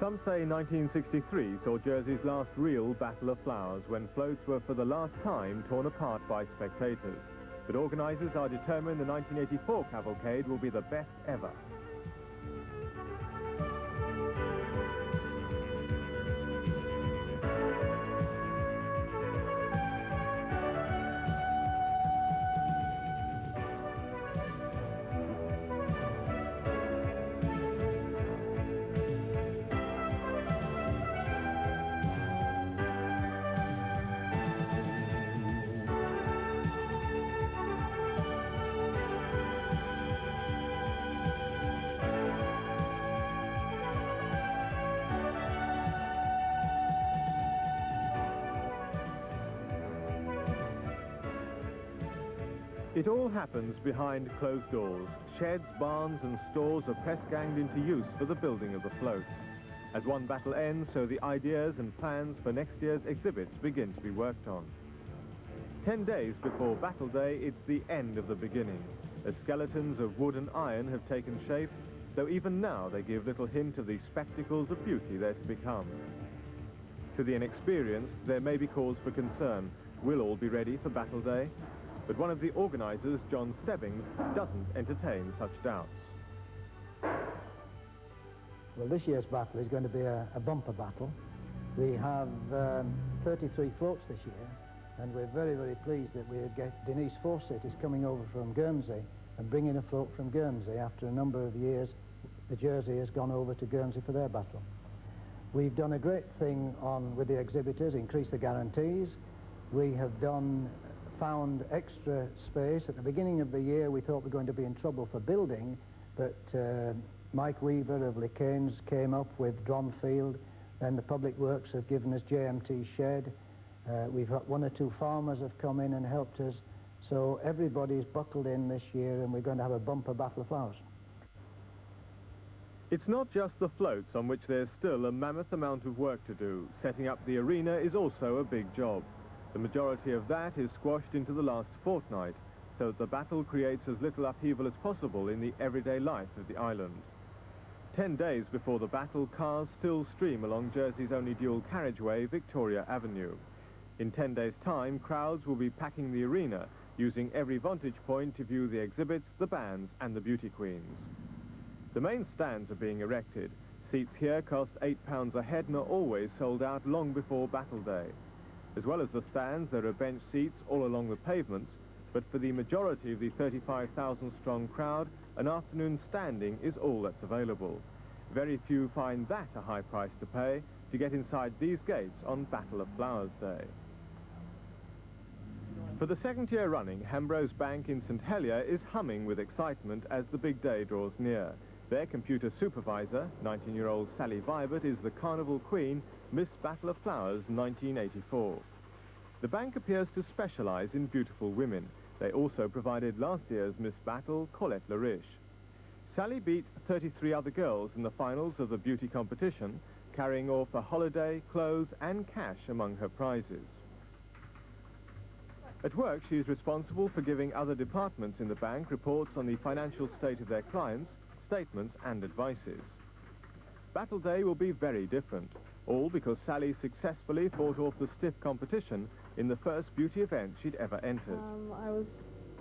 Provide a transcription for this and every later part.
Some say 1963 saw Jersey's last real Battle of Flowers, when floats were for the last time torn apart by spectators. But organisers are determined the 1984 cavalcade will be the best ever. It all happens behind closed doors. Sheds, barns and stores are press-ganged into use for the building of the floats. As one battle ends, so the ideas and plans for next year's exhibits begin to be worked on. 10 days before Battle Day, it's the end of the beginning, as skeletons of wood and iron have taken shape, though even now they give little hint of the spectacles of beauty they're to become. To the inexperienced, there may be cause for concern. Will all be ready for Battle Day? But one of the organisers, John Stebbings, doesn't entertain such doubts. Well, this year's battle is going to be a bumper battle. We have 33 floats this year, and we're very, very pleased that we get Denise Fawcett is coming over from Guernsey and bringing a float from Guernsey. After a number of years, the Jersey has gone over to Guernsey for their battle. We've done a great thing with the exhibitors, increased the guarantees. We have found extra space. At the beginning of the year, we thought we were going to be in trouble for building, but Mike Weaver of Lecanes came up with Dronfield, then the Public Works have given us JMT Shed. We've got one or two farmers have come in and helped us, so everybody's buckled in this year, and we're going to have a bumper Battle of Flowers. It's not just the floats on which there's still a mammoth amount of work to do. Setting up the arena is also a big job. The majority of that is squashed into the last fortnight, so that the battle creates as little upheaval as possible in the everyday life of the island. 10 days before the battle, cars still stream along Jersey's only dual carriageway, Victoria Avenue. In 10 days' time, crowds will be packing the arena, using every vantage point to view the exhibits, the bands and the beauty queens. The main stands are being erected. Seats here cost £8 a head and are always sold out long before Battle Day. As well as the stands, there are bench seats all along the pavements, but for the majority of the 35,000-strong crowd, an afternoon standing is all that's available. Very few find that a high price to pay to get inside these gates on Battle of Flowers Day. For the second year running, Hambros Bank in St Helier is humming with excitement as the big day draws near. Their computer supervisor, 19-year-old Sally Vibert, is the Carnival Queen, Miss Battle of Flowers 1984. The bank appears to specialise in beautiful women. They also provided last year's Miss Battle, Colette Lariche. Sally beat 33 other girls in the finals of the beauty competition, carrying off a holiday, clothes and cash among her prizes. At work, she is responsible for giving other departments in the bank reports on the financial state of their clients, statements and advices. Battle Day will be very different, all because Sally successfully fought off the stiff competition in the first beauty event she'd ever entered. I was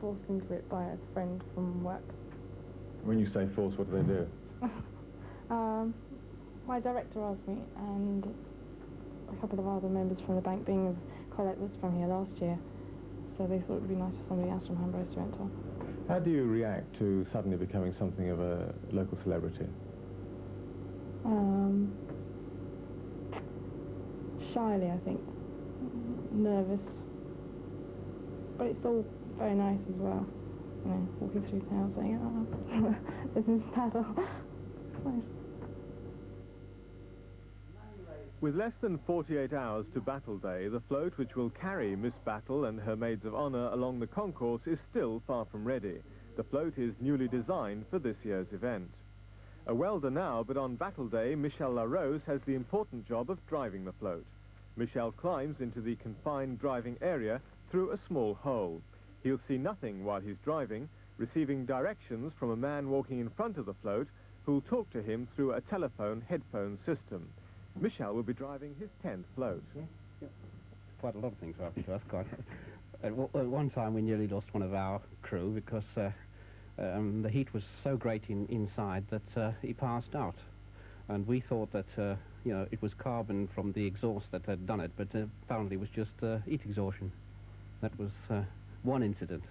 forced into it by a friend from work. When you say force, what do they do? My director asked me, and a couple of other members from the bank, being as Colette was from here last year, so they thought it would be nice for somebody else from Hambros to enter. How do you react to suddenly becoming something of a local celebrity? Shyly, I think. Nervous. But it's all very nice as well. You know, walking through town saying, oh, this is battle. It's nice. With less than 48 hours to Battle Day, the float which will carry Miss Battle and her maids of honour along the concourse is still far from ready. The float is newly designed for this year's event. A welder now, but on Battle Day, Michel Larose has the important job of driving the float. Michel climbs into the confined driving area through a small hole. He'll see nothing while he's driving, receiving directions from a man walking in front of the float who'll talk to him through a telephone headphone system. Michel will be driving his 10th float. Yeah. Quite a lot of things were happening to us. At one time we nearly lost one of our crew because the heat was so great inside that he passed out. And we thought that, you know, it was carbon from the exhaust that had done it, but apparently it was just heat exhaustion. That was one incident.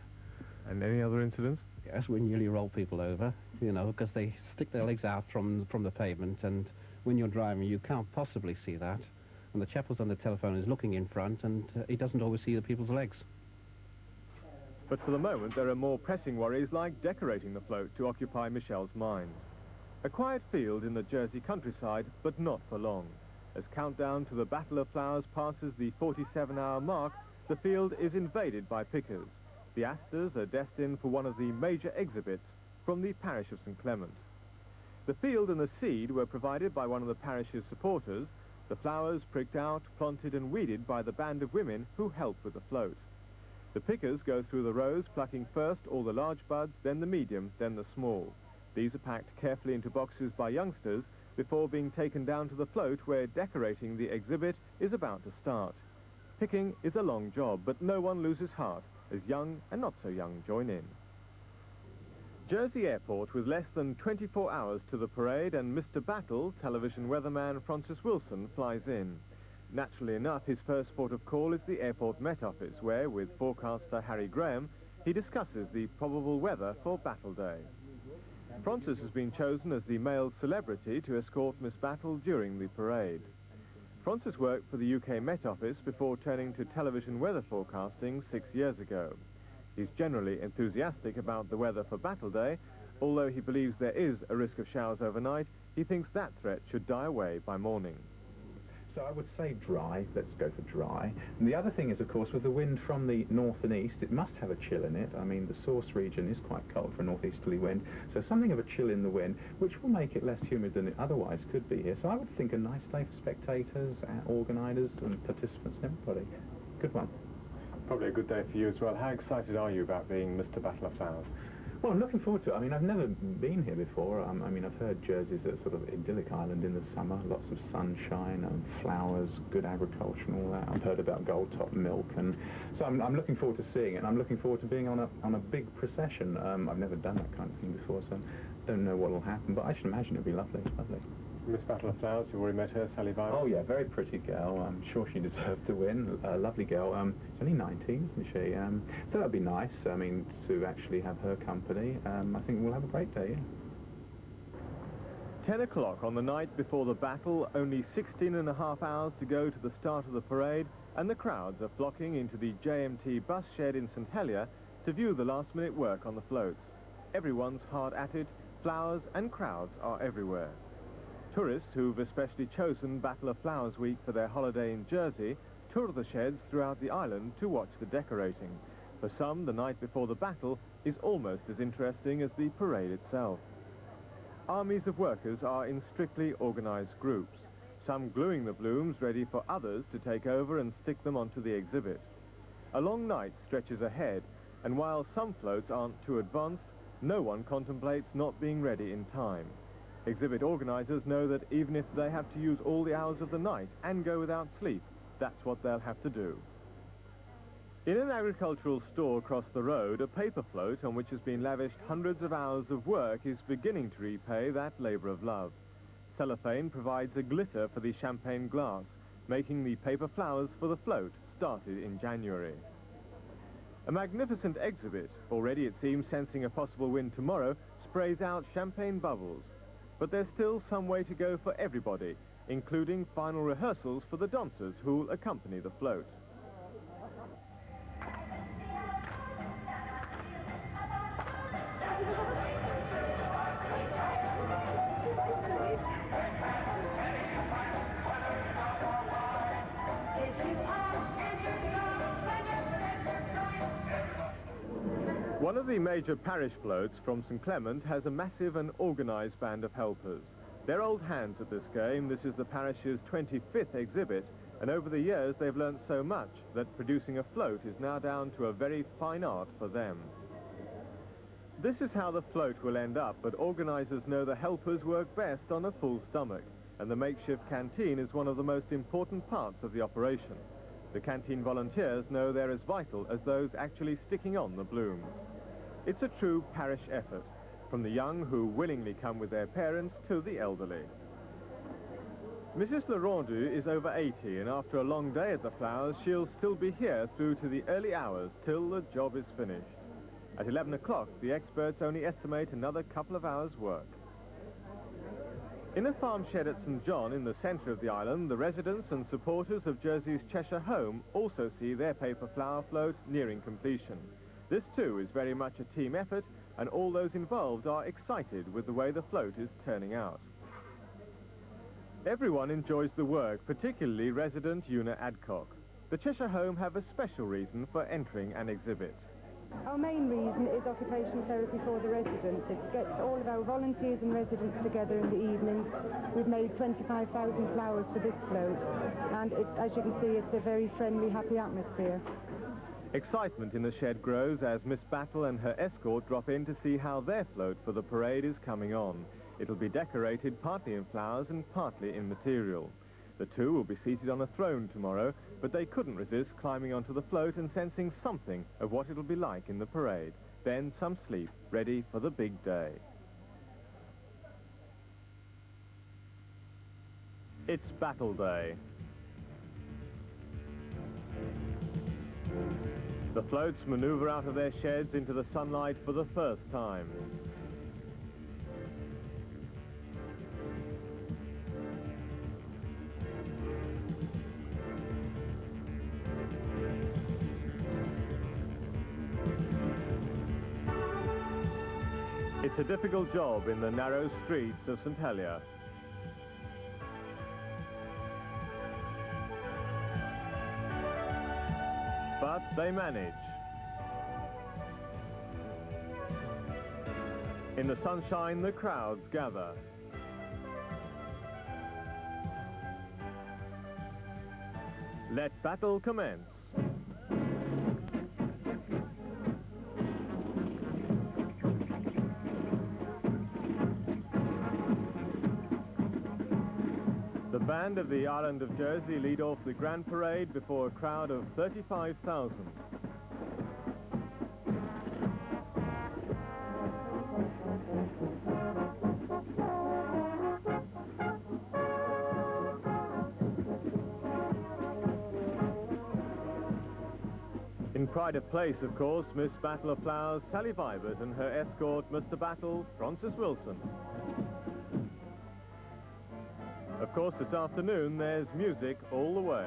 And any other incidents? Yes, we nearly rolled people over, you know, because they stick their legs out from the pavement, and when you're driving you can't possibly see that. And the chap who's on the telephone is looking in front, and he doesn't always see the people's legs. But for the moment, there are more pressing worries like decorating the float to occupy Michel's mind. A quiet field in the Jersey countryside, but not for long. As countdown to the Battle of Flowers passes the 47-hour mark, the field is invaded by pickers. The asters are destined for one of the major exhibits from the parish of St. Clement. The field and the seed were provided by one of the parish's supporters, the flowers pricked out, planted and weeded by the band of women who help with the float. The pickers go through the rows, plucking first all the large buds, then the medium, then the small. These are packed carefully into boxes by youngsters before being taken down to the float where decorating the exhibit is about to start. Picking is a long job, but no one loses heart as young and not so young join in. Jersey Airport, with less than 24 hours to the parade, and Mr. Battle, television weatherman Francis Wilson, flies in. Naturally enough, his first port of call is the airport Met Office, where, with forecaster Harry Graham, he discusses the probable weather for Battle Day. Francis has been chosen as the male celebrity to escort Miss Battle during the parade. Francis worked for the UK Met Office before turning to television weather forecasting 6 years ago. He's generally enthusiastic about the weather for Battle Day. Although he believes there is a risk of showers overnight, he thinks that threat should die away by morning. So I would say dry. Let's go for dry. And the other thing is, of course, with the wind from the north and east, it must have a chill in it. I mean, the source region is quite cold for a northeasterly wind, so something of a chill in the wind, which will make it less humid than it otherwise could be here. So I would think a nice day for spectators, organisers and participants and everybody. Good one. Probably a good day for you as well. How excited are you about being Mr. Battle of Flowers? Well, I'm looking forward to it. I mean, I've never been here before. I mean, I've heard Jersey's a sort of idyllic island in the summer, lots of sunshine and flowers, good agriculture and all that. I've heard about gold-top milk, and so I'm looking forward to seeing it, and I'm looking forward to being on a big procession. I've never done that kind of thing before, so I don't know what will happen, but I should imagine it'll be lovely, lovely. Miss Battle of Flowers, you've already met her, Sally Vine. Oh yeah, very pretty girl. I'm sure she deserved to win. A lovely girl. She's only 19, isn't she? So that'd be nice. I mean, to actually have her company. I think we'll have a great day. Yeah. 10 o'clock on the night before the battle, only 16.5 hours to go to the start of the parade, and the crowds are flocking into the JMT bus shed in St Helier to view the last-minute work on the floats. Everyone's hard at it, flowers and crowds are everywhere. Tourists who've especially chosen Battle of Flowers Week for their holiday in Jersey tour the sheds throughout the island to watch the decorating. For some, the night before the battle is almost as interesting as the parade itself. Armies of workers are in strictly organised groups, some gluing the blooms ready for others to take over and stick them onto the exhibit. A long night stretches ahead, and while some floats aren't too advanced, no one contemplates not being ready in time. Exhibit organisers know that even if they have to use all the hours of the night and go without sleep, that's what they'll have to do. In an agricultural store across the road, a paper float on which has been lavished hundreds of hours of work is beginning to repay that labour of love. Cellophane provides a glitter for the champagne glass, making the paper flowers for the float started in January. A magnificent exhibit, already it seems sensing a possible win tomorrow, sprays out champagne bubbles. But there's still some way to go for everybody, including final rehearsals for the dancers who'll accompany the float. One of the major parish floats from St Clement has a massive and organised band of helpers. They're old hands at this game. This is the parish's 25th exhibit, and over the years they've learnt so much that producing a float is now down to a very fine art for them. This is how the float will end up, but organisers know the helpers work best on a full stomach, and the makeshift canteen is one of the most important parts of the operation. The canteen volunteers know they're as vital as those actually sticking on the blooms. It's a true parish effort, from the young who willingly come with their parents to the elderly. Mrs. Larondu is over 80, and after a long day at the flowers, she'll still be here through to the early hours till the job is finished. At 11 o'clock, the experts only estimate another couple of hours' work. In a farm shed at St. John, in the centre of the island, the residents and supporters of Jersey's Cheshire Home also see their paper flower float nearing completion. This, too, is very much a team effort, and all those involved are excited with the way the float is turning out. Everyone enjoys the work, particularly resident Una Adcock. The Cheshire Home have a special reason for entering an exhibit. Our main reason is occupational therapy for the residents. It gets all of our volunteers and residents together in the evenings. We've made 25,000 flowers for this float, and it's, as you can see, it's a very friendly, happy atmosphere. Excitement in the shed grows as Miss Battle and her escort drop in to see how their float for the parade is coming on. It'll be decorated partly in flowers and partly in material. The two will be seated on a throne tomorrow, but they couldn't resist climbing onto the float and sensing something of what it'll be like in the parade. Then some sleep, ready for the big day. It's Battle Day. The floats maneuver out of their sheds into the sunlight for the first time. It's a difficult job in the narrow streets of St. Helier. But they manage. In the sunshine, the crowds gather. Let battle commence. The band of the island of Jersey lead off the grand parade before a crowd of 35,000. In pride of place, of course, Miss Battle of Flowers, Sally Vibert, and her escort, Mr. Battle, Francis Wilson. Of course, this afternoon, there's music all the way.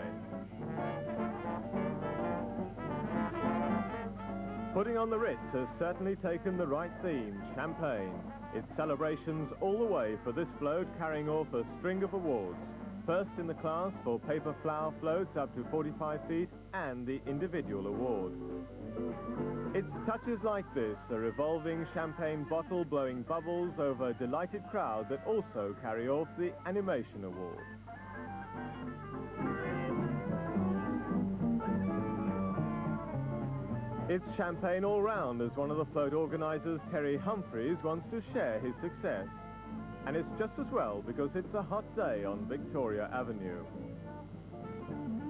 Putting on the Ritz has certainly taken the right theme, champagne. It's celebrations all the way for this float, carrying off a string of awards. First in the class for paper flower floats up to 45 feet and the individual award. It's touches like this, a revolving champagne bottle blowing bubbles over a delighted crowd, that also carry off the animation award. It's champagne all round, as one of the float organisers, Terry Humphreys, wants to share his success. And it's just as well, because it's a hot day on Victoria Avenue.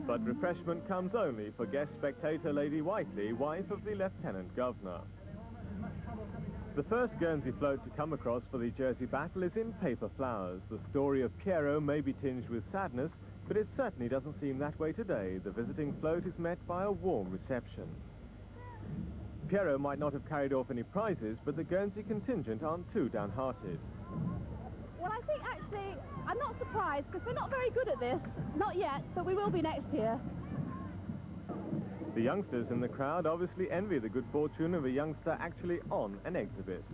But refreshment comes only for guest spectator Lady Whiteley, wife of the Lieutenant Governor. The first Guernsey float to come across for the Jersey Battle is in paper flowers. The story of Pierrot may be tinged with sadness, but it certainly doesn't seem that way today. The visiting float is met by a warm reception. Pierrot might not have carried off any prizes, but the Guernsey contingent aren't too downhearted. Well, I think actually, I'm not surprised, because we're not very good at this. Not yet, but we will be next year. The youngsters in the crowd obviously envy the good fortune of a youngster actually on an exhibit.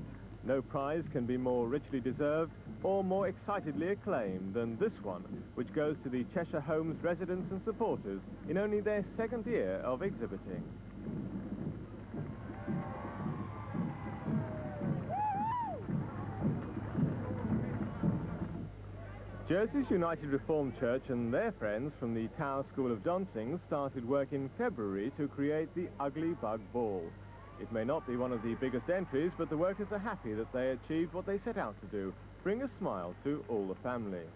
No prize can be more richly deserved or more excitedly acclaimed than this one, which goes to the Cheshire Home's residents and supporters in only their second year of exhibiting. Jersey's United Reformed Church and their friends from the Tower School of Dancing started work in February to create the Ugly Bug Ball. It may not be one of the biggest entries, but the workers are happy that they achieved what they set out to do, bring a smile to all the family.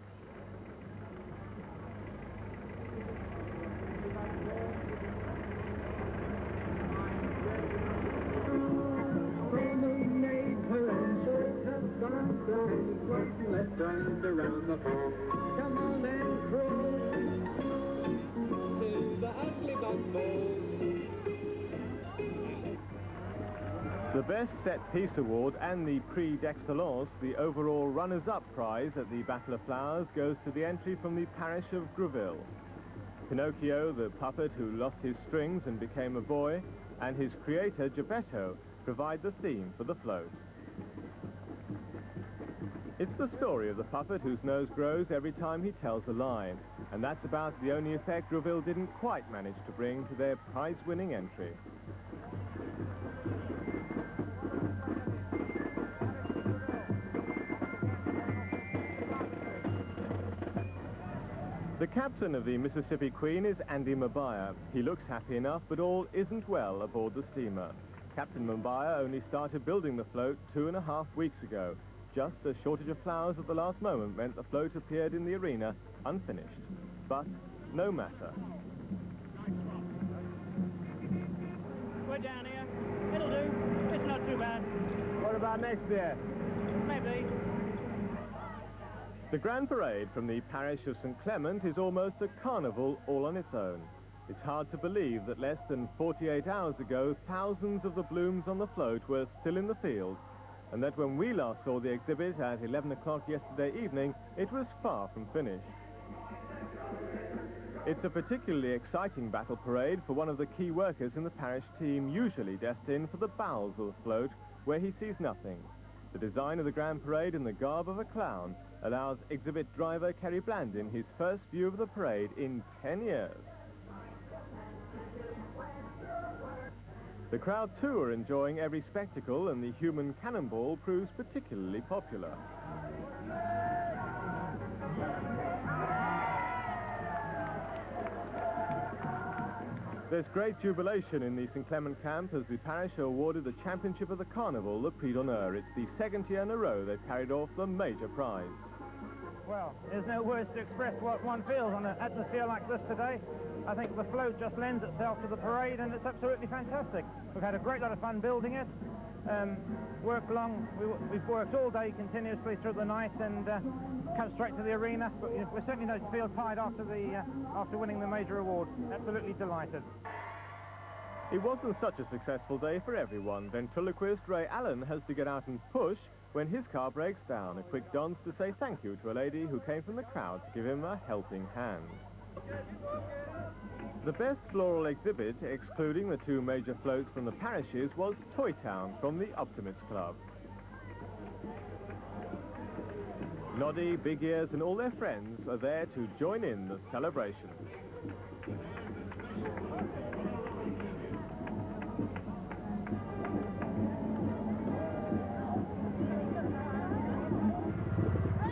Let's ride around the farm. Come on and crawl to the ugly bumble. The Best Set Piece Award and the Prix d'Excellence, the overall runners-up prize at the Battle of Flowers, goes to the entry from the parish of Greville. Pinocchio, the puppet who lost his strings and became a boy, and his creator, Geppetto, provide the theme for the float. It's the story of the puppet whose nose grows every time he tells a line, and that's about the only effect Greville didn't quite manage to bring to their prize-winning entry. The captain of the Mississippi Queen is Andy Mabaya. He looks happy enough, but all isn't well aboard the steamer. Captain Mabaya only started building the float 2.5 weeks ago. Just a shortage of flowers at the last moment meant the float appeared in the arena unfinished. But no matter. We're down here. It'll do. It's not too bad. What about next year? Maybe. The Grand Parade from the parish of St. Clement is almost a carnival all on its own. It's hard to believe that less than 48 hours ago, thousands of the blooms on the float were still in the field, and that when we last saw the exhibit at 11 o'clock yesterday evening, it was far from finished. It's a particularly exciting battle parade for one of the key workers in the parish team, usually destined for the bowels of the float, where he sees nothing. The design of the Grand Parade in the garb of a clown allows exhibit driver Kerry Blandin his first view of the parade in 10 years. The crowd too are enjoying every spectacle, and the human cannonball proves particularly popular. There's great jubilation in the St. Clement camp as the parish are awarded the championship of the carnival, the Prix d'Honneur. It's the second year in a row they've carried off the major prize. Well, there's no words to express what one feels on an atmosphere like this today. I think the float just lends itself to the parade, and it's absolutely fantastic. We've had a great lot of fun building it. We've worked all day continuously through the night and come straight to the arena. But we certainly don't feel tired after winning the major award. Absolutely delighted. It wasn't such a successful day for everyone. Ventriloquist Ray Allen has to get out and push when his car breaks down. A quick dance to say thank you to a lady who came from the crowd to give him a helping hand. The best floral exhibit, excluding the two major floats from the parishes, was Toy Town from the Optimist Club. Noddy, Big Ears and all their friends are there to join in the celebration.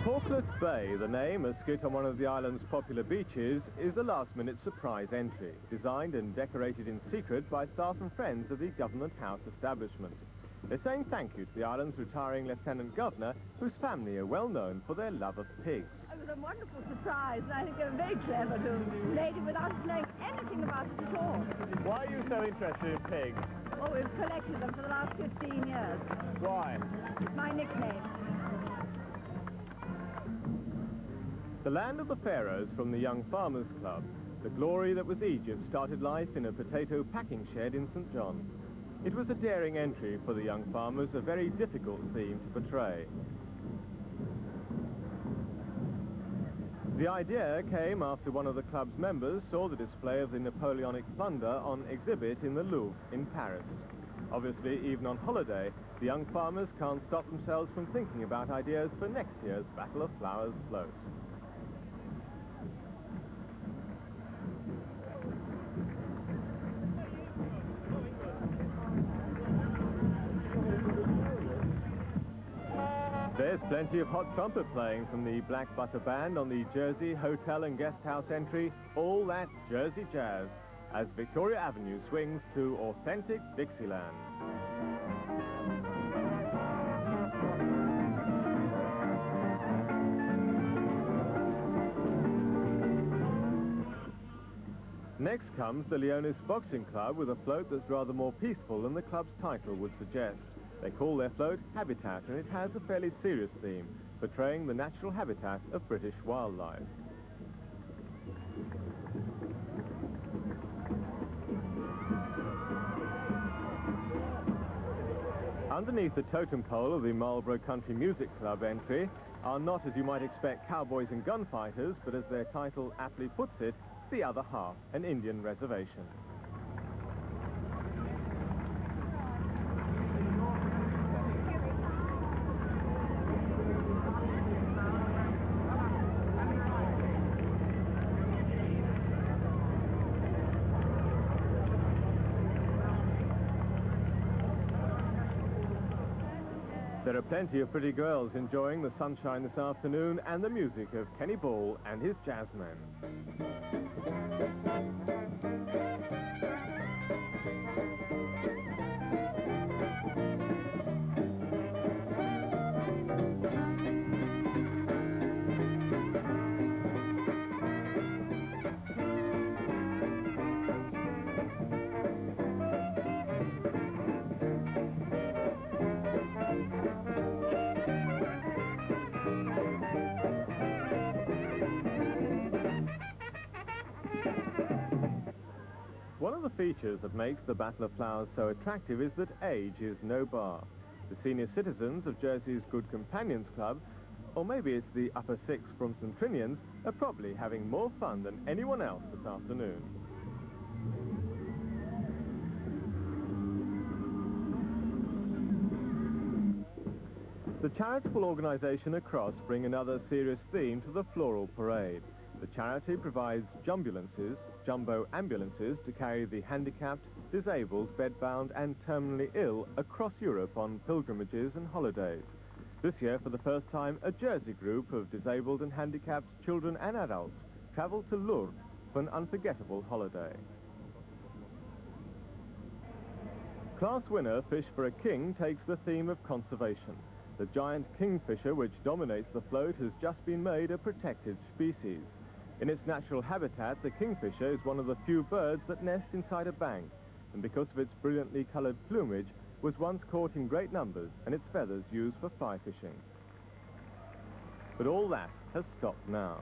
Portlet Bay, the name, a skit on one of the island's popular beaches, is a last-minute surprise entry, designed and decorated in secret by staff and friends of the Government House establishment. They're saying thank you to the island's retiring Lieutenant Governor, whose family are well known for their love of pigs. It was a wonderful surprise, and I think they were very clever to have made it without knowing anything about it at all. Why are you so interested in pigs? Oh, we've collected them for the last 15 years. Why? It's my nickname. The land of the pharaohs from the Young Farmers Club. The glory that was Egypt started life in a potato packing shed in St. John. It was a daring entry for the young farmers, a very difficult theme to portray. The idea came after one of the club's members saw the display of the Napoleonic plunder on exhibit in the Louvre in Paris. Obviously, even on holiday, the young farmers can't stop themselves from thinking about ideas for next year's Battle of Flowers float. There's plenty of hot trumpet playing from the Black Butter Band on the Jersey Hotel and Guest House entry, All That Jersey Jazz. as Victoria Avenue swings to authentic Dixieland. Next comes the Leonis Boxing Club with a float that's rather more peaceful than the club's title would suggest. They call their float Habitat, and it has a fairly serious theme, portraying the natural habitat of British wildlife. Underneath the totem pole of the Marlborough Country Music Club entry are not, as you might expect, cowboys and gunfighters, but as their title aptly puts it, the other half, an Indian reservation. There are plenty of pretty girls enjoying the sunshine this afternoon and the music of Kenny Ball and his jazzmen. One of the features that makes the Battle of Flowers so attractive is that age is no bar. The senior citizens of Jersey's Good Companions Club, or maybe it's the upper six from St Trinians, are probably having more fun than anyone else this afternoon. The charitable organisation Across bring another serious theme to the floral parade. The charity provides jumbo ambulances to carry the handicapped, disabled, bedbound and terminally ill across Europe on pilgrimages and holidays. This year, for the first time, a Jersey group of disabled and handicapped children and adults travelled to Lourdes for an unforgettable holiday. Class winner Fish for a King takes the theme of conservation. The giant kingfisher which dominates the float has just been made a protected species. In its natural habitat, the kingfisher is one of the few birds that nest inside a bank, and because of its brilliantly coloured plumage, was once caught in great numbers and its feathers used for fly fishing. But all that has stopped now.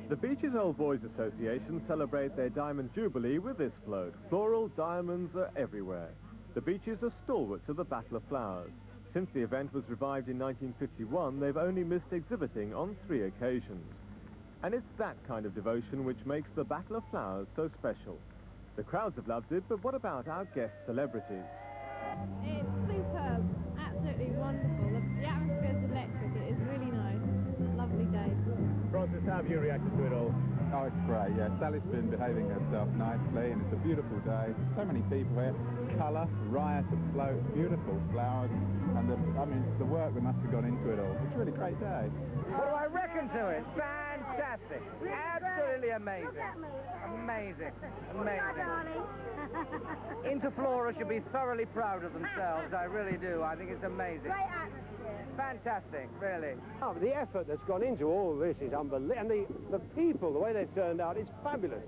The Beaches Old Boys Association celebrate their Diamond Jubilee with this float. Floral diamonds are everywhere. The Beaches are stalwarts of the Battle of Flowers. Since the event was revived in 1951, they've only missed exhibiting on 3 occasions. And it's that kind of devotion which makes the Battle of Flowers so special. The crowds have loved it, but what about our guest celebrities? It's superb, absolutely wonderful. The atmosphere is electric, it is really nice. Lovely day. Francis, how have you reacted to it all? Oh, it's great, yeah. Sally's been behaving herself nicely, and it's a beautiful day. So many people here. Colour, riot of floats, beautiful flowers, and the work that must have gone into it all. It's a really great day. What do I reckon to it? Fantastic. Absolutely amazing. Amazing. Amazing. Interflora should be thoroughly proud of themselves. I really do. I think it's amazing. Great atmosphere. Fantastic, really. Oh, the effort that's gone into all this is unbelievable. And the people, the way they turned out, is fabulous.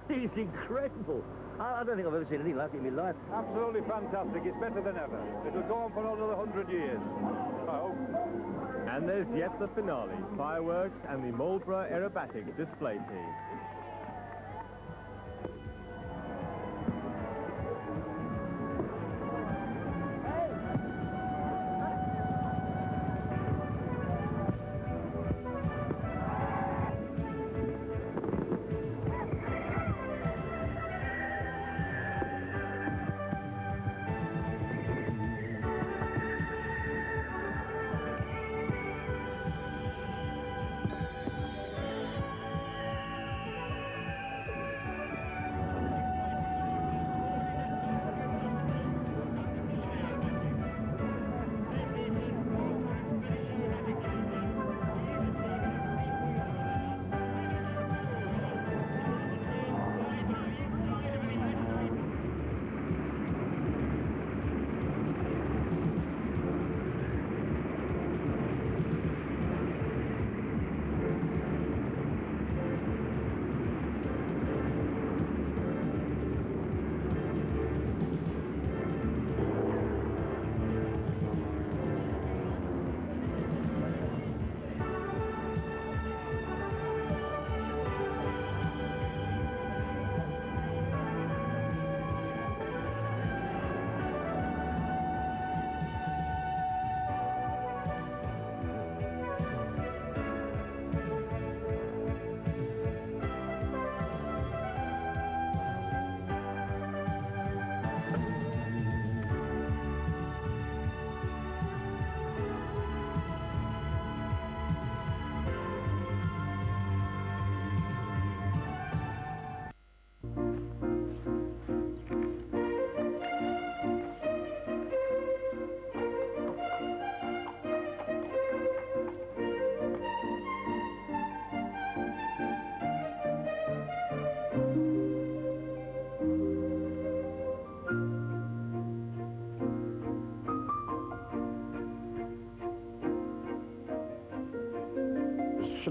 It's incredible. I don't think I've ever seen anything like it in my life. Absolutely fantastic. It's better than ever. It'll go on for another 100 years. I hope. And there's yet the finale, fireworks and the Marlborough aerobatic display team.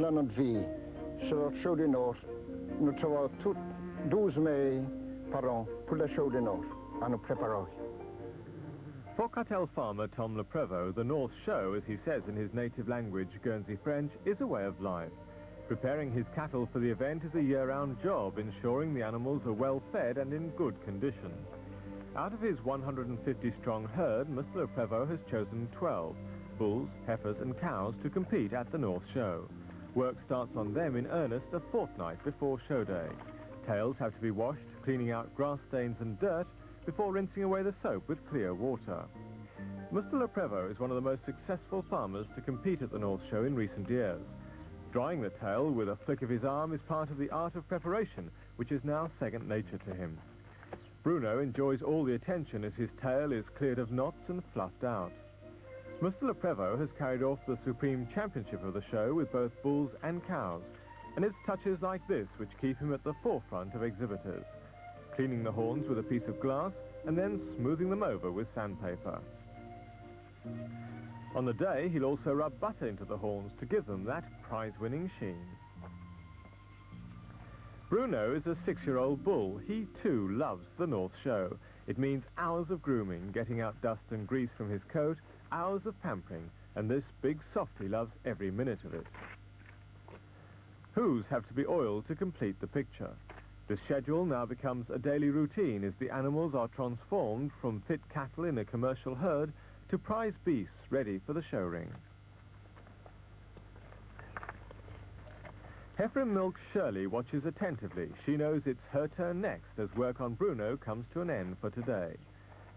à notre vie. Sur le show du Nord, nous travaillons tous 12 mai par an pour le show du Nord, à nous préparer. For Cartel farmer Tom Le Prévost, the North Show, as he says in his native language, Guernsey French, is a way of life. Preparing his cattle for the event is a year-round job, ensuring the animals are well fed and in good condition. Out of his 150-strong herd, Mr. Le Prévost has chosen 12, bulls, heifers and cows, to compete at the North Show. Work starts on them in earnest a fortnight before show day. Tails have to be washed, cleaning out grass stains and dirt, before rinsing away the soap with clear water. Mr. Le Prévost is one of the most successful farmers to compete at the North Show in recent years. Drying the tail with a flick of his arm is part of the art of preparation, which is now second nature to him. Bruno enjoys all the attention as his tail is cleared of knots and fluffed out. Mr. Le Prévost has carried off the supreme championship of the show with both bulls and cows, and it's touches like this which keep him at the forefront of exhibitors. Cleaning the horns with a piece of glass and then smoothing them over with sandpaper. On the day, he'll also rub butter into the horns to give them that prize-winning sheen. Bruno is a 6-year-old bull. He too loves the North Show. It means hours of grooming, getting out dust and grease from his coat, hours of pampering, and this big softy loves every minute of it. Hooves have to be oiled to complete the picture. This schedule now becomes a daily routine as the animals are transformed from fit cattle in a commercial herd to prize beasts ready for the show ring. Heifer Milk Shirley watches attentively. She knows it's her turn next as work on Bruno comes to an end for today.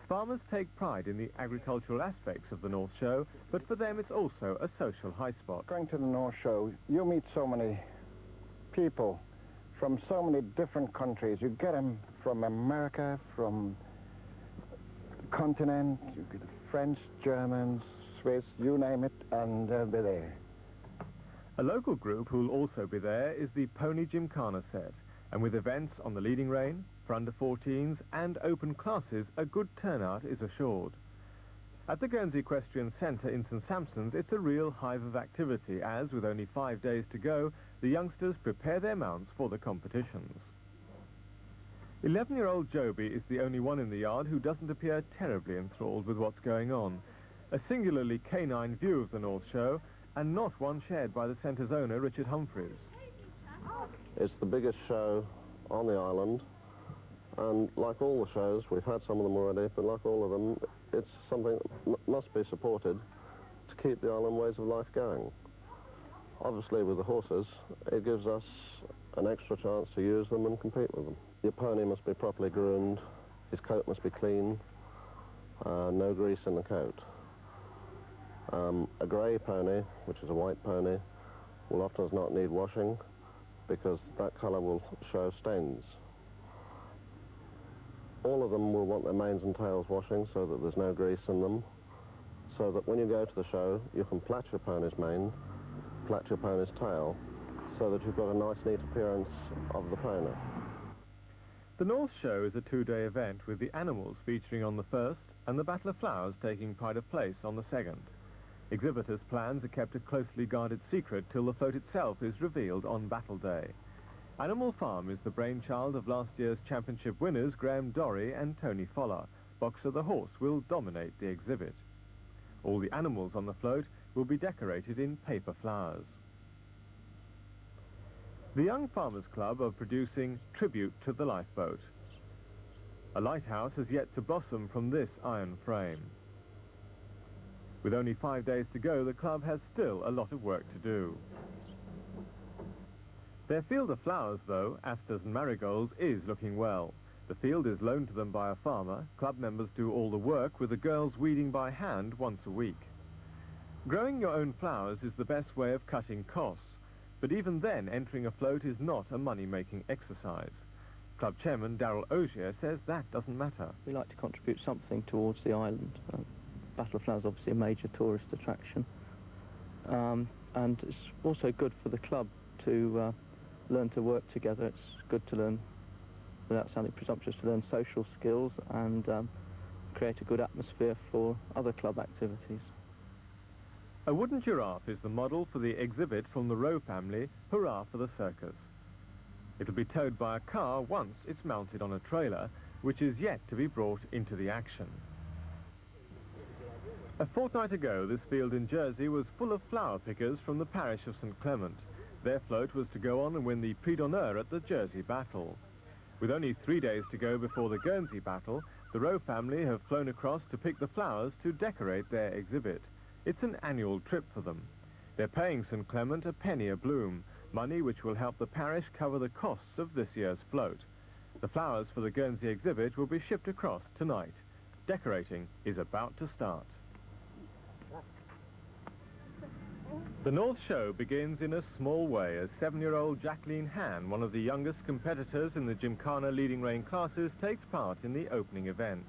Farmers take pride in the agricultural aspects of the North Show, but for them it's also a social high spot. Going to the North Show, you meet so many people from so many different countries. You get them from America, from the continent, you get French, Germans, Swiss, you name it, and they'll be there. A local group who'll also be there is the Pony Gymkhana set, and with events on the leading rein, for under-14s and open classes, a good turnout is assured. At the Guernsey Equestrian Centre in St Sampson's, it's a real hive of activity as, with only 5 days to go, the youngsters prepare their mounts for the competitions. 11-year-old Joby is the only one in the yard who doesn't appear terribly enthralled with what's going on. A singularly canine view of the North Show, and not one shared by the centre's owner, Richard Humphreys. It's the biggest show on the island, and like all the shows, we've had some of them already, but like all of them, it's something that must be supported to keep the island ways of life going. Obviously, with the horses, it gives us an extra chance to use them and compete with them. Your pony must be properly groomed, his coat must be clean, no grease in the coat. A grey pony, which is a white pony, will often not need washing because that colour will show stains. All of them will want their manes and tails washing so that there's no grease in them, so that when you go to the show, you can plait your pony's mane, plait your pony's tail, so that you've got a nice, neat appearance of the pony. The North Show is a 2-day event with the animals featuring on the first and the Battle of Flowers taking pride of place on the second. Exhibitors' plans are kept a closely guarded secret till the float itself is revealed on Battle Day. Animal Farm is the brainchild of last year's championship winners Graham Dorry and Tony Foller. Boxer the horse will dominate the exhibit. All the animals on the float will be decorated in paper flowers. The Young Farmers Club are producing Tribute to the Lifeboat. A lighthouse has yet to blossom from this iron frame. With only 5 days to go, the club has still a lot of work to do. Their field of flowers, though, asters and marigolds, is looking well. The field is loaned to them by a farmer. Club members do all the work, with the girls weeding by hand once a week. Growing your own flowers is the best way of cutting costs, but even then, entering a float is not a money-making exercise. Club chairman Darryl Ogier says that doesn't matter. We like to contribute something towards the island. Battle of Flowers is obviously a major tourist attraction, and it's also good for the club to learn to work together. It's good to learn, without sounding presumptuous, to learn social skills and create a good atmosphere for other club activities. A wooden giraffe is the model for the exhibit from the Rowe family, Hurrah for the Circus. It'll be towed by a car once it's mounted on a trailer, which is yet to be brought into the action. A fortnight ago, this field in Jersey was full of flower pickers from the parish of St Clement. Their float was to go on and win the Prix d'Honneur at the Jersey Battle. With only 3 days to go before the Guernsey Battle, the Rowe family have flown across to pick the flowers to decorate their exhibit. It's an annual trip for them. They're paying St Clement a penny a bloom, money which will help the parish cover the costs of this year's float. The flowers for the Guernsey exhibit will be shipped across tonight. Decorating is about to start. The North Show begins in a small way as 7-year-old Jacqueline Han, one of the youngest competitors in the Gymkhana leading rein classes, takes part in the opening event.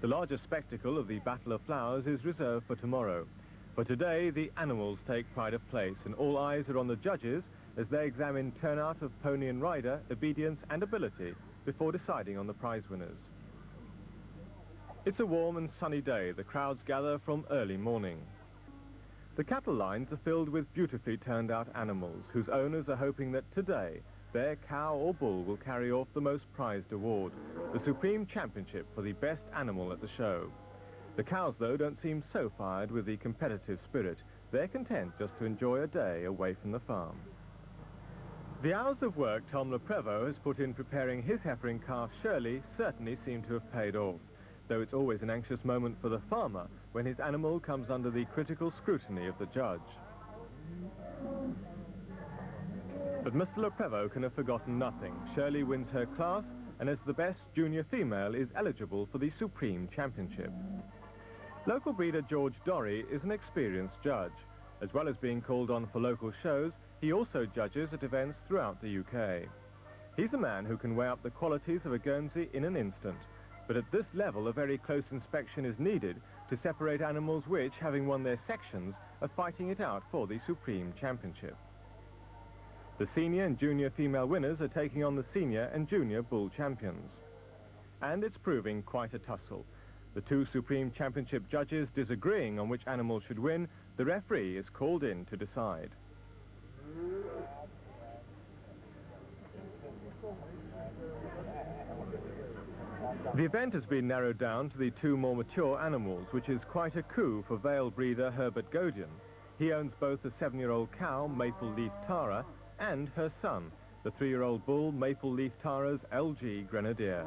The larger spectacle of the Battle of Flowers is reserved for tomorrow. For today, the animals take pride of place, and all eyes are on the judges as they examine turnout of pony and rider, obedience and ability before deciding on the prize winners. It's a warm and sunny day. The crowds gather from early morning. The cattle lines are filled with beautifully turned out animals whose owners are hoping that today their cow or bull will carry off the most prized award, the Supreme Championship for the best animal at the show. The cows, though, don't seem so fired with the competitive spirit. They're content just to enjoy a day away from the farm. The hours of work Tom Le Prévost has put in preparing his heifering calf Shirley certainly seem to have paid off, though it's always an anxious moment for the farmer when his animal comes under the critical scrutiny of the judge. But Mr. Le Prévost can have forgotten nothing. Shirley wins her class, and as the best junior female is eligible for the Supreme Championship. Local breeder George Dorry is an experienced judge. As well as being called on for local shows, he also judges at events throughout the UK. He's a man who can weigh up the qualities of a Guernsey in an instant, but at this level a very close inspection is needed to separate animals which, having won their sections, are fighting it out for the Supreme Championship. The senior and junior female winners are taking on the senior and junior bull champions. And it's proving quite a tussle. The two Supreme Championship judges disagreeing on which animal should win, the referee is called in to decide. The event has been narrowed down to the two more mature animals, which is quite a coup for Vale breeder Herbert Godian. He owns both a 7-year-old cow, Maple Leaf Tara, and her son, the 3-year-old bull, Maple Leaf Tara's LG Grenadier.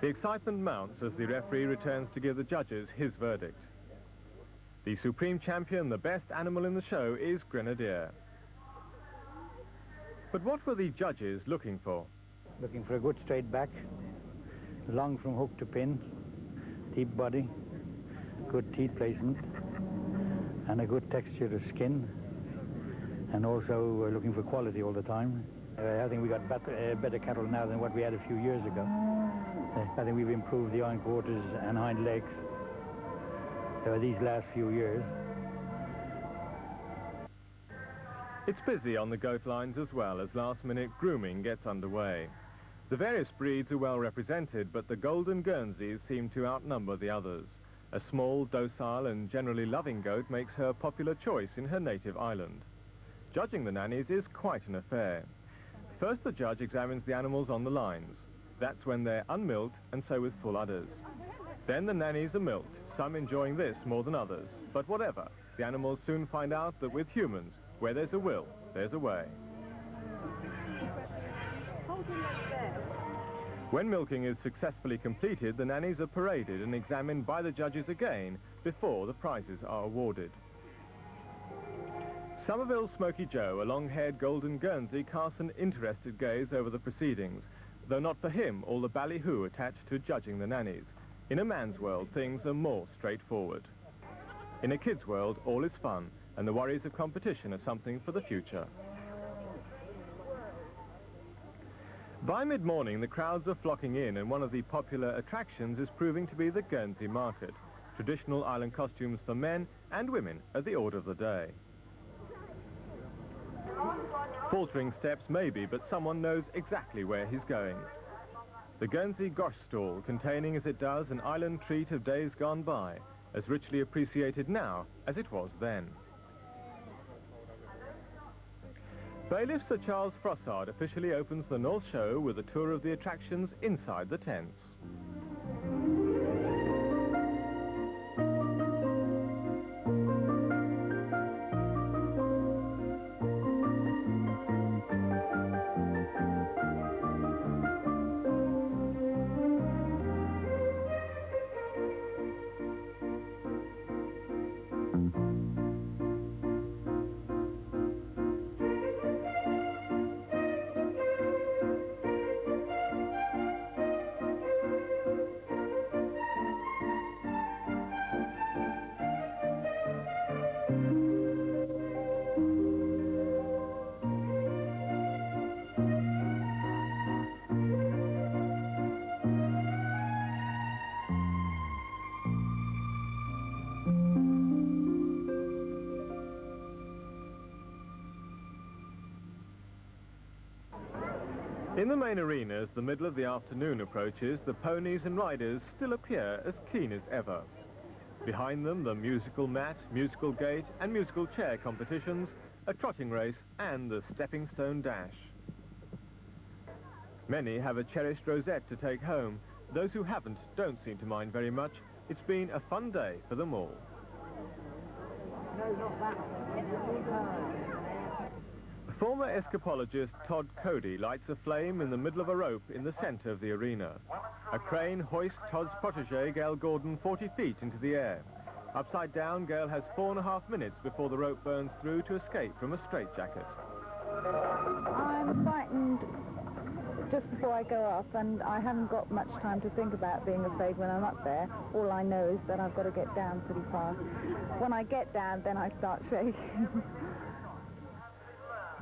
The excitement mounts as the referee returns to give the judges his verdict. The Supreme Champion, the best animal in the show, is Grenadier. But what were the judges looking for? Looking for a good straight back, long from hook to pin, deep body, good teeth placement, and a good texture of skin, and also looking for quality all the time. I think we got better cattle now than what we had a few years ago. I think we've improved the hindquarters and hind legs these last few years. It's busy on the goat lines as well as last-minute grooming gets underway. The various breeds are well represented, but the Golden Guernseys seem to outnumber the others. A small, docile and generally loving goat makes her a popular choice in her native island. Judging the nannies is quite an affair. First, the judge examines the animals on the lines. That's when they're unmilked and so with full udders. Then the nannies are milked, some enjoying this more than others. But whatever, the animals soon find out that with humans, where there's a will, there's a way. When milking is successfully completed, the nannies are paraded and examined by the judges again before the prizes are awarded. Somerville's Smoky Joe, a long-haired golden Guernsey, casts an interested gaze over the proceedings, though not for him all the ballyhoo attached to judging the nannies. In a man's world, things are more straightforward. In a kid's world, all is fun, and the worries of competition are something for the future. By mid-morning, the crowds are flocking in, and one of the popular attractions is proving to be the Guernsey market. Traditional island costumes for men and women are the order of the day. Faltering steps maybe, but someone knows exactly where he's going. The Guernsey Gosh stall, containing as it does an island treat of days gone by, as richly appreciated now as it was then. Bailiff Sir Charles Frossard officially opens the North Show with a tour of the attractions inside the tents. In the main arena, as the middle of the afternoon approaches, the ponies and riders still appear as keen as ever. Behind them, the musical mat, musical gate and musical chair competitions, a trotting race and the stepping stone dash. Many have a cherished rosette to take home. Those who haven't don't seem to mind very much. It's been a fun day for them all. No, not that. Former escapologist Todd Cody lights a flame in the middle of a rope in the centre of the arena. A crane hoists Todd's protégé, Gail Gordon, 40 feet into the air. Upside down, Gail has 4.5 minutes before the rope burns through to escape from a straitjacket. I'm frightened just before I go up, and I haven't got much time to think about being afraid when I'm up there. All I know is that I've got to get down pretty fast. When I get down, then I start shaking.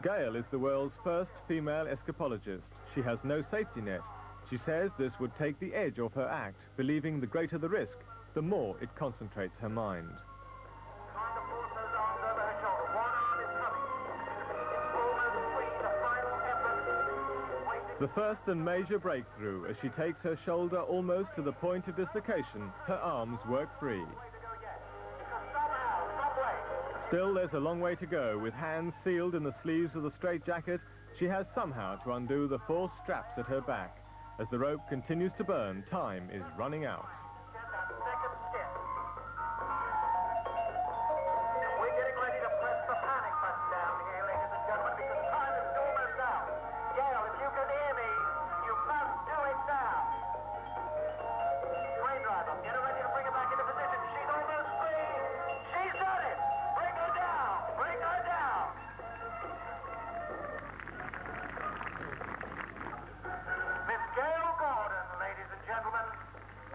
Gail is the world's first female escapologist. She has no safety net. She says this would take the edge off her act, believing the greater the risk, the more it concentrates her mind. The first and major breakthrough as she takes her shoulder almost to the point of dislocation, her arms work free. Still, there's a long way to go. With hands sealed in the sleeves of the straitjacket, she has somehow to undo the 4 straps at her back. As the rope continues to burn, time is running out. We're getting ready to press the panic button down here, ladies and gentlemen, because time is almost out. Gail, if you can hear me, you must do it now. Train driver, get her ready to bring her back into position. She's almost free. She's done it. Bring her down. Bring her down. Miss Gail Gordon, ladies and gentlemen,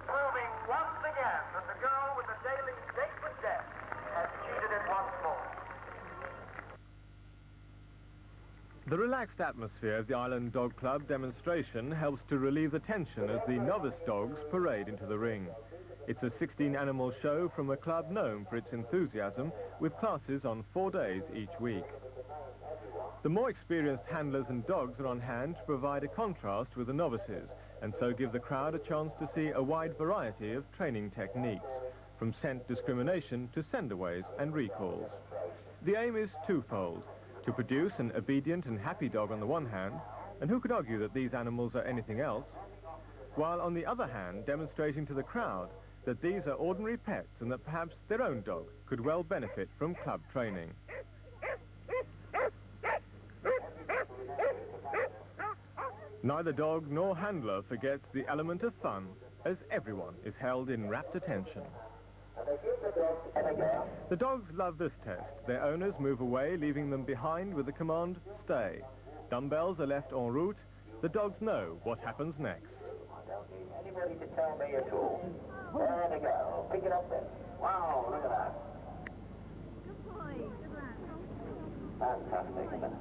proving once again that the girl with the daily date with death has cheated it once more. The relaxed atmosphere of the Island Dog Club demonstration helps to relieve the tension as the novice dogs parade into the ring. It's a 16-animal show from a club known for its enthusiasm, with classes on 4 days each week. The more experienced handlers and dogs are on hand to provide a contrast with the novices, and so give the crowd a chance to see a wide variety of training techniques, from scent discrimination to sendaways and recalls. The aim is twofold: to produce an obedient and happy dog on the one hand, and who could argue that these animals are anything else, while on the other hand demonstrating to the crowd that these are ordinary pets and that perhaps their own dog could well benefit from club training. Neither dog nor handler forgets the element of fun, as everyone is held in rapt attention. The dogs love this test. Their owners move away, leaving them behind with the command, "Stay." Dumbbells are left en route. The dogs know what happens next. I don't need anybody to tell me at all. There we go. Pick it up then. Wow, look at that. Good boy. Good lad. Fantastic, isn't it?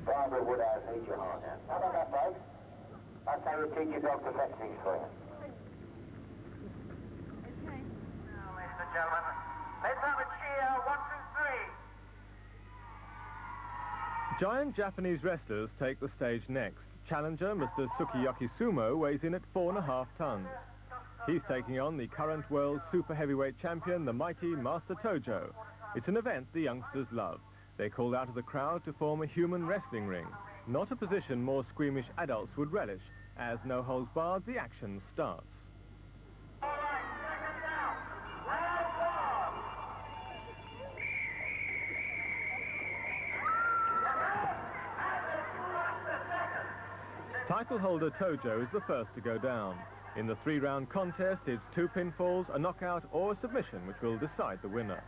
Barbara Woodhouse, eat your heart out. How about that, folks? That's how you teach your dog to fetch things for you. Okay. Now, ladies and gentlemen, let's have a cheer. 1, 2, 3. Giant Japanese wrestlers take the stage next. Challenger, Mr. Sukiyaki Sumo, weighs in at 4.5 tons. He's taking on the current world super heavyweight champion, the mighty Master Tojo. It's an event the youngsters love. They're called out of the crowd to form a human wrestling ring. Not a position more squeamish adults would relish, as no holds barred, the action starts. Title holder Tojo is the first to go down. In the 3-round contest, it's 2 pinfalls, a knockout or a submission which will decide the winner.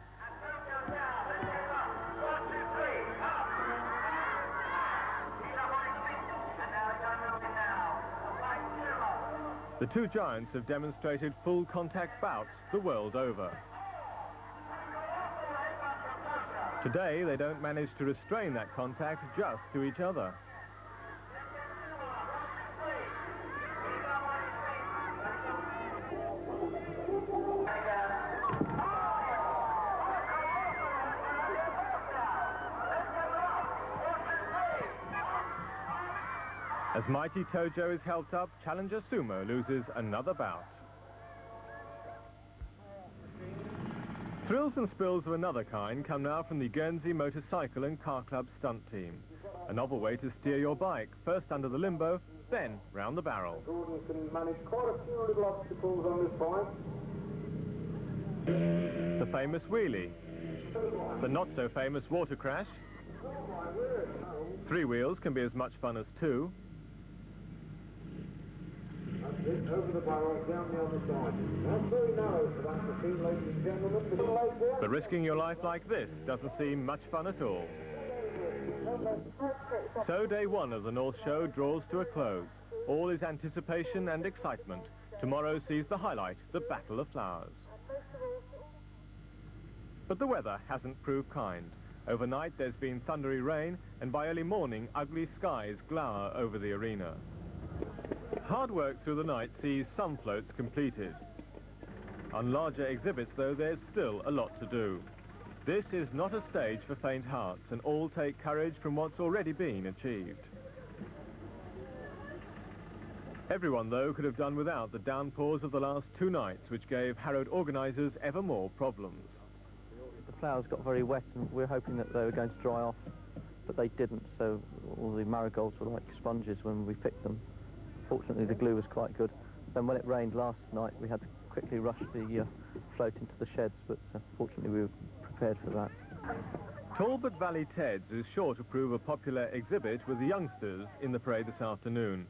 The two giants have demonstrated full contact bouts the world over. Today, they don't manage to restrain that contact just to each other. As mighty Tojo is helped up, challenger Sumo loses another bout. Thrills and spills of another kind come now from the Guernsey Motorcycle and Car Club stunt team. A novel way to steer your bike, first under the limbo, then round the barrel. Gordon can manage quite a few little obstacles on this bike. The famous wheelie. The not-so-famous water crash. 3 wheels can be as much fun as 2. Over the barrel, down the other side. That's very narrow for that machine, ladies and gentlemen. But risking your life like this doesn't seem much fun at all. So day 1 of the North Show draws to a close. All is anticipation and excitement. Tomorrow sees the highlight, the Battle of Flowers. But the weather hasn't proved kind. Overnight there's been thundery rain, and by early morning ugly skies glower over the arena. Hard work through the night sees some floats completed. On larger exhibits, though, there's still a lot to do. This is not a stage for faint hearts, and all take courage from what's already been achieved. Everyone, though, could have done without the downpours of the last 2 nights, which gave harrowed organisers ever more problems. The flowers got very wet, and we were hoping that they were going to dry off, but they didn't, so all the marigolds were like sponges when we picked them. Fortunately, the glue was quite good. Then when it rained last night, we had to quickly rush the float into the sheds, but fortunately we were prepared for that. Talbot Valley Teds is sure to prove a popular exhibit with the youngsters in the parade this afternoon.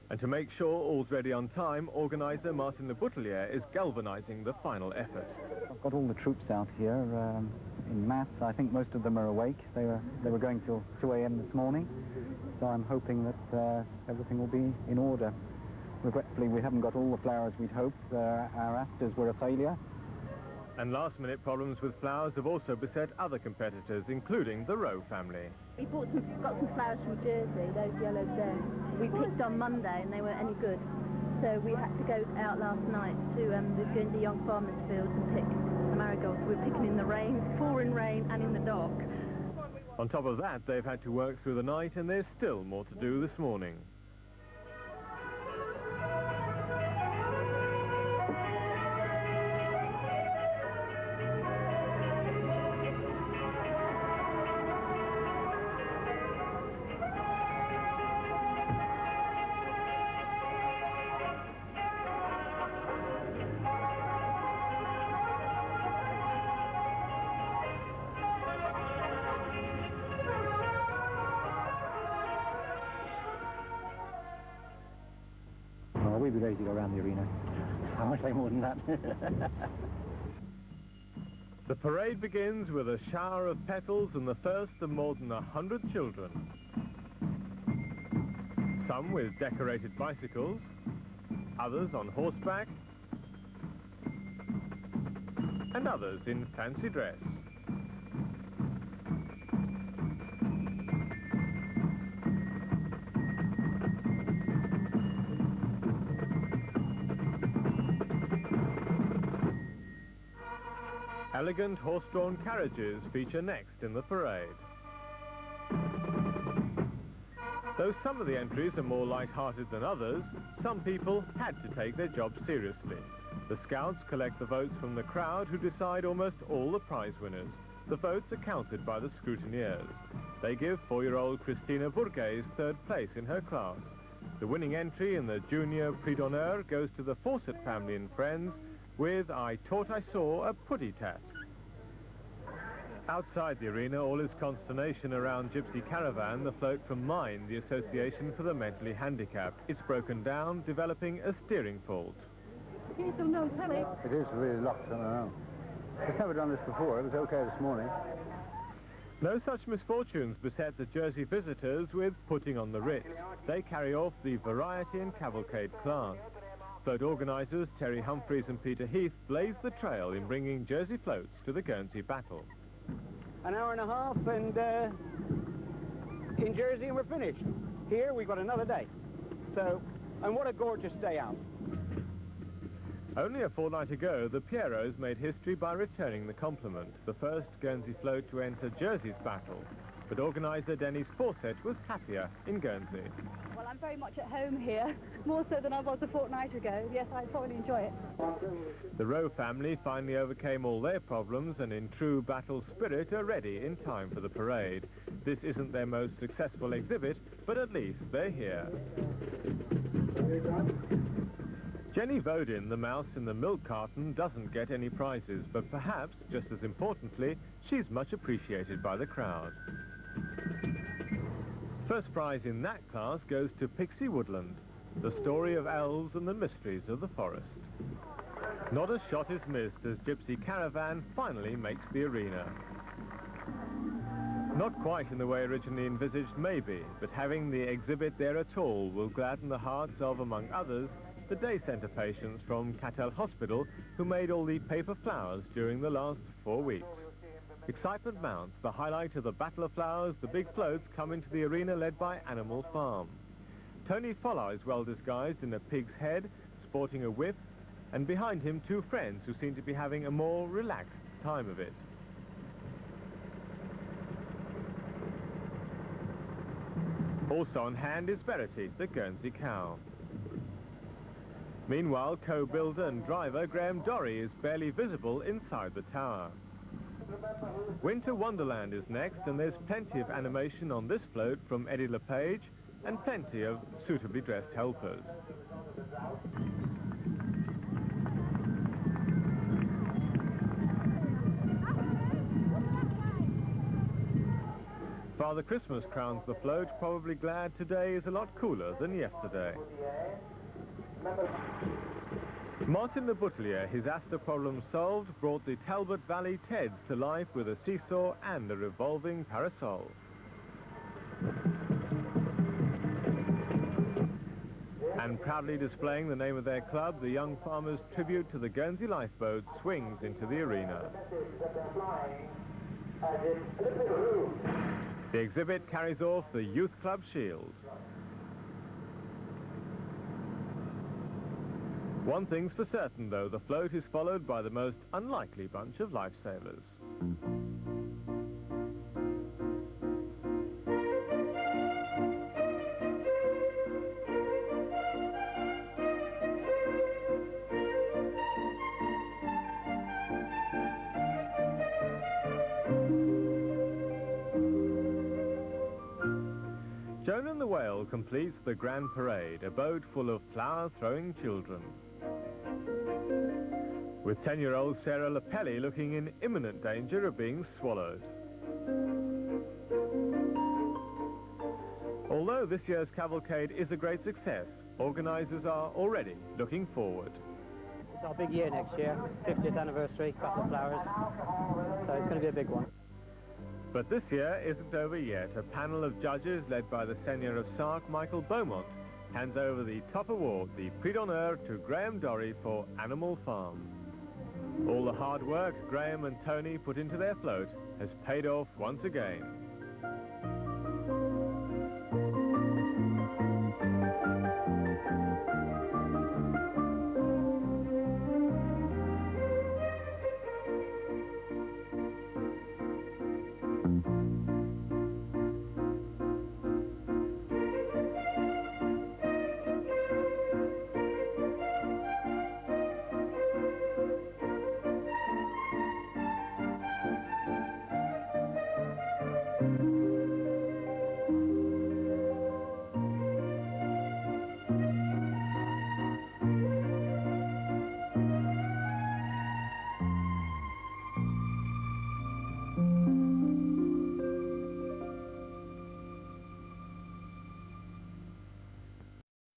And to make sure all's ready on time, organiser Martin Le Boutelier is galvanising the final effort. I've got all the troops out here in mass. I think most of them are awake. They were going till 2 a.m. this morning, so I'm hoping that everything will be in order. Regretfully, we haven't got all the flowers we'd hoped. Our asters were a failure. And last-minute problems with flowers have also beset other competitors, including the Rowe family. We got some flowers from Jersey, those yellows there. We picked on Monday and they weren't any good. So we had to go out last night to the Guernsey Young Farmers Fields and pick the marigolds. We were picking in the rain, pouring rain, and in the dark. On top of that, they've had to work through the night, and there's still more to do this morning. We'll be ready to go around the arena. How much more than that? The parade begins with a shower of petals and the first of more than 100 children. Some with decorated bicycles, others on horseback, and others in fancy dress. Elegant horse-drawn carriages feature next in the parade. Though some of the entries are more light-hearted than others, some people had to take their job seriously. The scouts collect the votes from the crowd who decide almost all the prize winners. The votes are counted by the scrutineers. They give 4-year-old Christina Burgues third place in her class. The winning entry in the Junior Prix d'Honneur goes to the Fawcett family and friends with I Thought I Saw a Putty Tat. Outside the arena, all is consternation around Gypsy Caravan, the float from MIND, the Association for the Mentally Handicapped. It's broken down, developing a steering fault. It is really locked, I don't know. It's never done this before. It was okay this morning. No such misfortunes beset the Jersey visitors with putting on the Ritz. They carry off the Variety and Cavalcade class. Float organisers Terry Humphreys and Peter Heath blazed the trail in bringing Jersey floats to the Guernsey Battle. An hour and a half and in Jersey and we're finished. Here we've got another day. So, and what a gorgeous day out. Only a fortnight ago, the Pierrots made history by returning the compliment, the first Guernsey float to enter Jersey's battle. But organiser Denise Fawcett was happier in Guernsey. Well, I'm very much at home here, more so than I was a fortnight ago. Yes, I thoroughly enjoy it. The Rowe family finally overcame all their problems and in true battle spirit are ready in time for the parade. This isn't their most successful exhibit, but at least they're here. Jenny Vodin, the mouse in the milk carton, doesn't get any prizes, but perhaps, just as importantly, she's much appreciated by the crowd. First prize in that class goes to Pixie Woodland, the story of elves and the mysteries of the forest. Not a shot is missed as Gypsy Caravan finally makes the arena. Not quite in the way originally envisaged, maybe, but having the exhibit there at all will gladden the hearts of, among others, the day centre patients from Cattell Hospital who made all the paper flowers during the last 4 weeks. Excitement mounts. The highlight of the Battle of Flowers, the big floats come into the arena led by Animal Farm. Tony Follar is well disguised in a pig's head, sporting a whip, and behind him 2 friends who seem to be having a more relaxed time of it. Also on hand is Verity, the Guernsey cow. Meanwhile, co-builder and driver Graham Dorry is barely visible inside the tower. Winter Wonderland is next, and there's plenty of animation on this float from Eddie LePage and plenty of suitably dressed helpers. Father Christmas crowns the float, probably glad today is a lot cooler than yesterday. Martin Le Boutelier, his Astor problem solved, brought the Talbot Valley Teds to life with a seesaw and a revolving parasol. And proudly displaying the name of their club, the young farmers' tribute to the Guernsey lifeboat swings into the arena. The exhibit carries off the Youth Club Shield. One thing's for certain, though, the float is followed by the most unlikely bunch of lifesavers. Joan and the Whale completes the Grand Parade, a boat full of flower-throwing children. With 10-year-old Sarah Lapelli looking in imminent danger of being swallowed. Although this year's cavalcade is a great success, organisers are already looking forward. It's our big year next year, 50th anniversary, Battle of Flowers, so it's going to be a big one. But this year isn't over yet. A panel of judges led by the Seigneur of Sark, Michael Beaumont, hands over the top award, the Prix d'Honneur, to Graham Dorry for Animal Farm. All the hard work Graham and Tony put into their float has paid off once again.